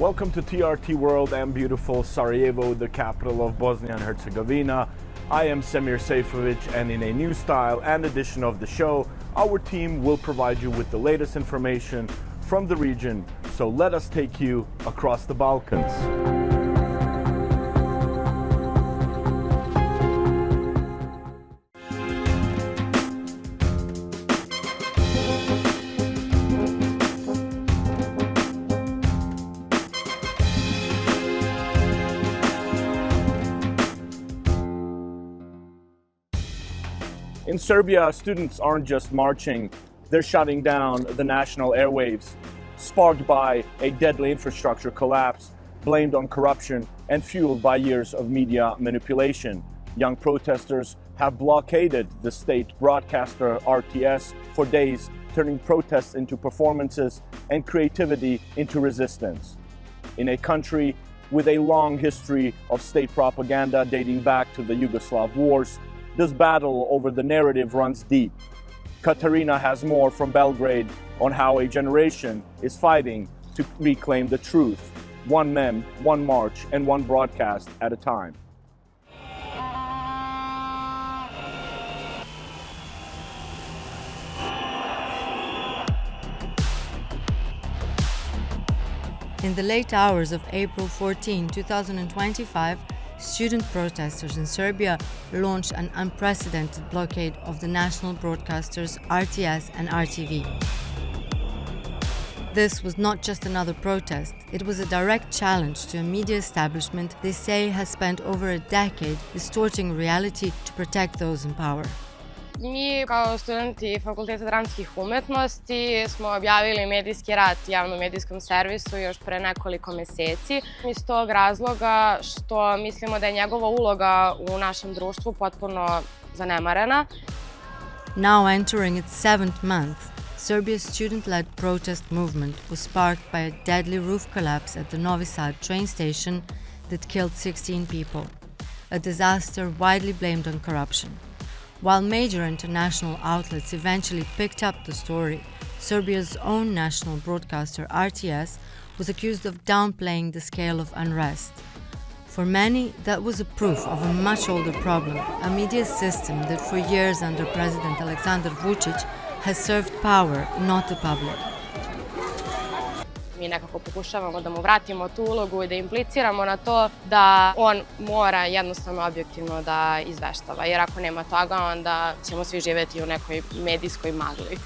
Welcome to TRT World and beautiful Sarajevo, the capital of Bosnia and Herzegovina. I am Semir Sejfovic, and in a new style and edition of the show, our team will provide you with the latest information from the region. So let us take you across the Balkans. In Serbia, students aren't just marching, they're shutting down the national airwaves, sparked by a deadly infrastructure collapse, blamed on corruption and fueled by years of media manipulation. Young protesters have blockaded the state broadcaster RTS for days, turning protests into performances and creativity into resistance. In a country with a long history of state propaganda dating back to the Yugoslav wars, this battle over the narrative runs deep. Katarina has more from Belgrade on how a generation is fighting to reclaim the truth, one mem, one march, and one broadcast at a time. In the late hours of April 14, 2025, student protesters in Serbia launched an unprecedented blockade of the national broadcasters RTS and RTV. This was not just another protest, it was a direct challenge to a media establishment they say has spent over a decade distorting reality to protect those in power. Mi kao studenti Fakulteta dramskih umetnosti smo objavili medijski rat javnom medijskom servisu još pre nekoliko meseci. Iz tog razloga što mislimo da je njegova uloga u našem društvu potpuno zanemarena. Now entering its 7th month, Serbia's student-led protest movement was sparked by a deadly roof collapse at the Novi Sad train station that killed 16 people, a disaster widely blamed on corruption. While major international outlets eventually picked up the story, Serbia's own national broadcaster RTS was accused of downplaying the scale of unrest. For many, that was a proof of a much older problem, a media system that for years under President Aleksandar Vučić has served power, not the public. Mi nekako pokušavamo da mu vratimo tu ulogu i da impliciramo na to da on mora jednostavno objektivno da izveštava, jer ako nema toga, onda ćemo svi živjeti u nekoj medijskoj magli.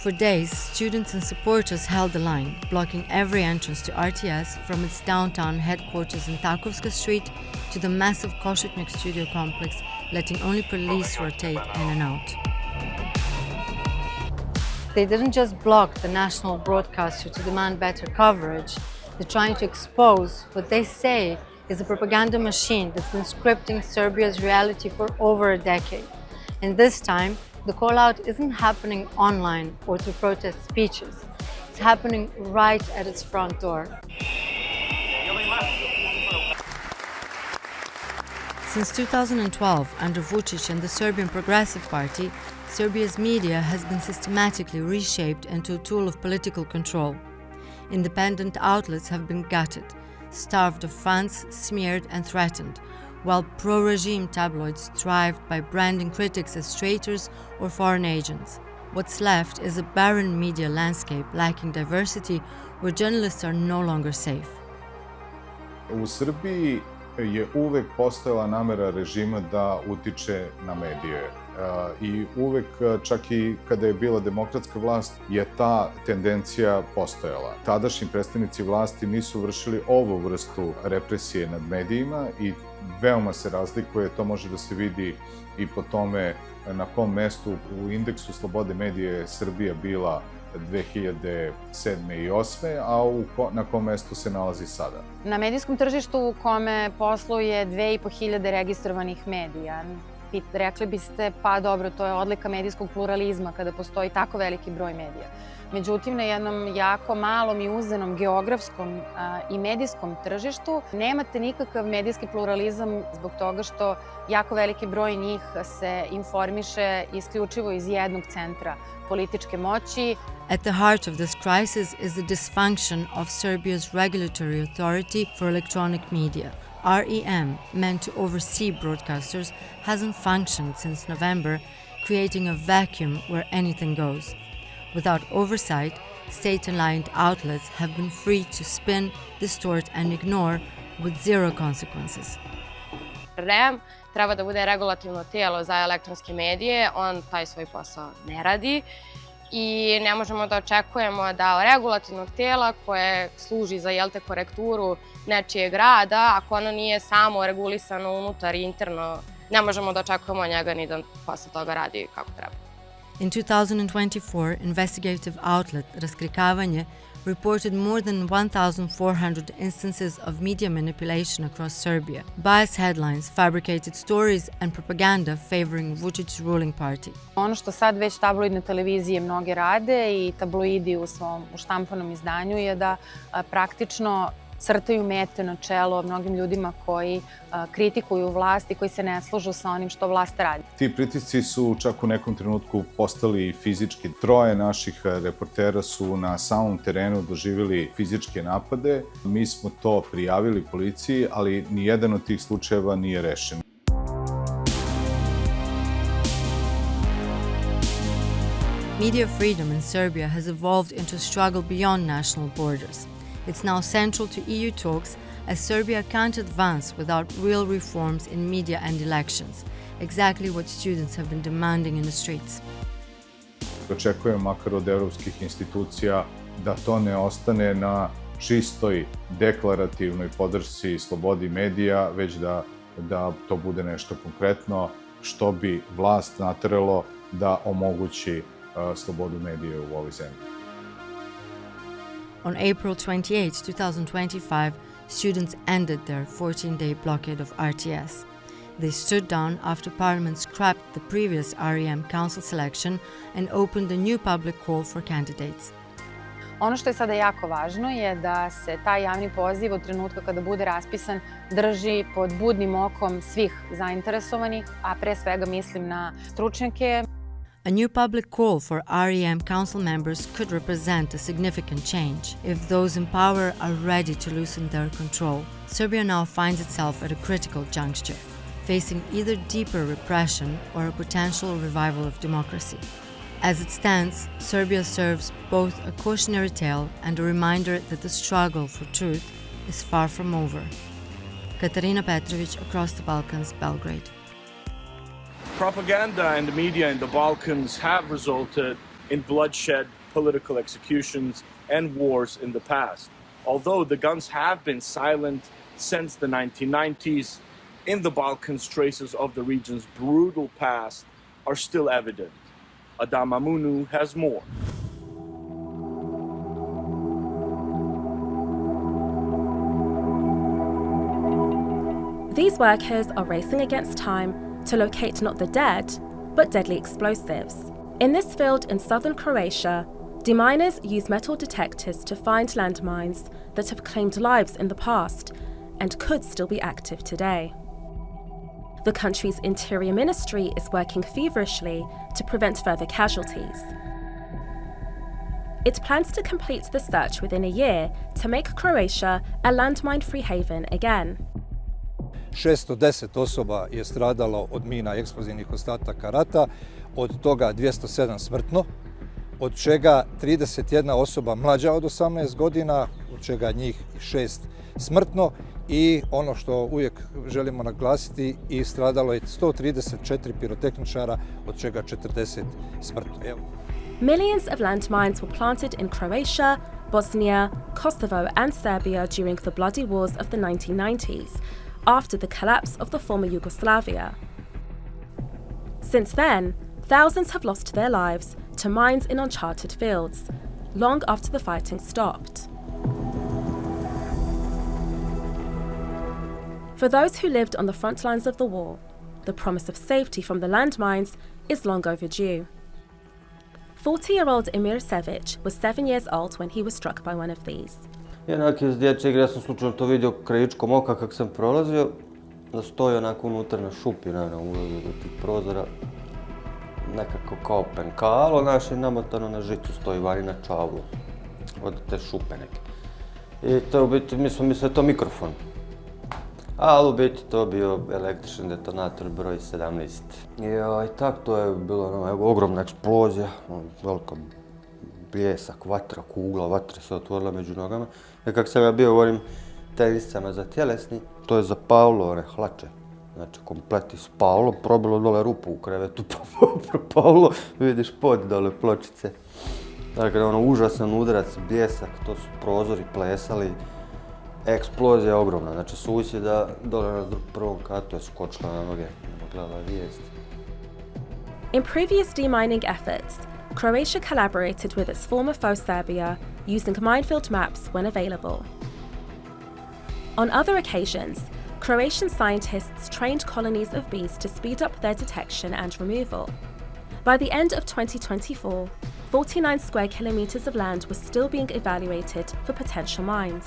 For days, students and supporters held the line, blocking every entrance to RTS from its downtown headquarters in Takovska Street to the massive Košutnjak studio complex, letting only police rotate in and out. They didn't just block the national broadcaster to demand better coverage, they're trying to expose what they say is a propaganda machine that's been scripting Serbia's reality for over a decade. And this time, the call-out isn't happening online or through protest speeches. It's happening right at its front door. Since 2012, under Vučić and the Serbian Progressive Party, Serbia's media has been systematically reshaped into a tool of political control. Independent outlets have been gutted, starved of funds, smeared and threatened, while pro-regime tabloids thrived by branding critics as traitors or foreign agents. What's left is a barren media landscape lacking diversity, where journalists are no longer safe. U Srbiji je uvek postojala namera režima da utiče na medije. I uvek, čak i kada je bila demokratska vlast, je ta tendencija postojala. Tadašnji predstavnici vlasti nisu vršili ovu vrstu represije nad medijima i veoma se razlikuje, to može da se vidi i po tome na kom mestu u indeksu slobode medija je Srbija bila 2007. i 2008. a na kom mestu se nalazi sada. Na medijskom tržištu u kome posluje 2500 registrovanih medija, rekli biste, pa dobro, to je odlika medijskog pluralizma kada postoji tako veliki broj medija. Međutim, na jednom jako malom i uzenom geografskom i medijskom tržištu nemate nikakav medijski pluralizam zbog toga što jako veliki broj njih se informiše isključivo iz jednog centra političke moći. At the heart of this crisis is the dysfunction of Serbia's regulatory authority for electronic media. REM, meant to oversee broadcasters, hasn't functioned since November, creating a vacuum where anything goes. Without oversight, state-aligned outlets have been free to spin, distort and ignore with zero consequences. REM treba da bude regulativno tijelo za elektronske medije, on taj svoj posao ne radi i ne možemo da očekujemo da od regulativnog tijela koje služi za korekturu nečijeg rada, ako ono nije samo regulisano unutar i interno, ne možemo da očekujemo od njega ni da posle toga radi kako treba. In 2024, investigative outlet Raskrikavanje reported more than 1,400 instances of media manipulation across Serbia, biased headlines, fabricated stories and propaganda favoring Vučić's ruling party. Ono što sad već tabloidne televizije mnoge rade i tabloidi u svom štampanom izdanju je da praktično crtaju mete na čelo mnogim ljudima koji kritikuju vlast i koji se ne slažu sa onim što vlast radi. Ti pritisci su čak u nekom trenutku postali fizički. 3 naših reportera su na samom terenu doživjeli fizičke napade. Mi smo to prijavili policiji, ali nijedan od tih slučajeva nije rešen. Media freedom in Serbia has evolved into a struggle beyond national borders. It's now central to EU talks as Serbia can't advance without real reforms in media and elections, exactly what students have been demanding in the streets. Očekujem makar od evropskih institucija da to ne ostane na čistoj deklarativnoj podršci slobodi medija, već da to bude nešto konkretno što bi vlast nateralo da omogući slobodu medija u ovoj zemlji. On April 28, 2025, students ended their 14-day blockade of RTS. They stood down after Parliament scrapped the previous REM council selection and opened a new public call for candidates. Ono što je sada jako važno je da se taj javni poziv od trenutka kada bude raspisan drži pod budnim okom svih zainteresovanih, a pre svega mislim na stručnjake. A new public call for REM council members could represent a significant change if those in power are ready to loosen their control. Serbia now finds itself at a critical juncture, facing either deeper repression or a potential revival of democracy. As it stands, Serbia serves both a cautionary tale and a reminder that the struggle for truth is far from over. Katarina Petrovic, Across the Balkans, Belgrade. Propaganda and the media in the Balkans have resulted in bloodshed, political executions, and wars in the past. Although the guns have been silent since the 1990s, in the Balkans, traces of the region's brutal past are still evident. Adama Munu has more. These workers are racing against time to locate not the dead, but deadly explosives. In this field in southern Croatia, deminers use metal detectors to find landmines that have claimed lives in the past and could still be active today. The country's interior ministry is working feverishly to prevent further casualties. It plans to complete the search within a year to make Croatia a landmine-free haven again. 610 osoba je stradalo od mina i eksplozivnih ostataka rata, od toga 207 smrtno, od čega 31 osoba mlađa od 18 godina, od čega njih 6 smrtno i ono što uvijek želimo naglasiti, i stradalo je 134 pirotehničara, od čega 40 smrtno. Millions of landmines were planted in Croatia, Bosnia, Kosovo and Serbia during the bloody wars of the 1990s, after the collapse of the former Yugoslavia. Since then, thousands have lost their lives to mines in uncharted fields, long after the fighting stopped. For those who lived on the front lines of the war, the promise of safety from the landmines is long overdue. 40-year-old Semir Sejfovic was 7 years old when he was struck by one of these. Onak iz dječje igre, ja sam slučajno to vidio krajičkom oka kako sam prolazio, da stoji onako unutar na šupi, na ulazu do tih prozora, nekako kao penkalo, naše namotano na žicu stoji vani na čavlu od te šupe neke. I to u biti, mi smo mislili da je to mikrofon, ali u biti to bio električni detonator broj 17. I tak, to je bila ogromna eksplozija, velika bljesak, vatra, kugla vatre se otvorila među nogama. I kako sam ja bio u ovim tenisama za tjelesni, to je zapalilo one hlače. Znači, komplet ispalilo, probilo dole rupu u krevetu, propalilo, vidiš pod dole pločice. Dakle, užasan udarac, bljesak, to su prozori plesali. Eksplozija je ogromna, znači susjeda dole na prvom katu je skočila na noge, gledala vijest. In previous demining efforts, Croatia collaborated with its former foe Serbia using minefield maps when available. On other occasions, Croatian scientists trained colonies of bees to speed up their detection and removal. By the end of 2024, 49 square kilometers of land was still being evaluated for potential mines.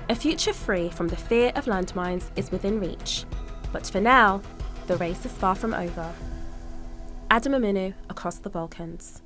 A future free from the fear of landmines is within reach, but for now, the race is far from over. Adam Aminu, across the Balkans.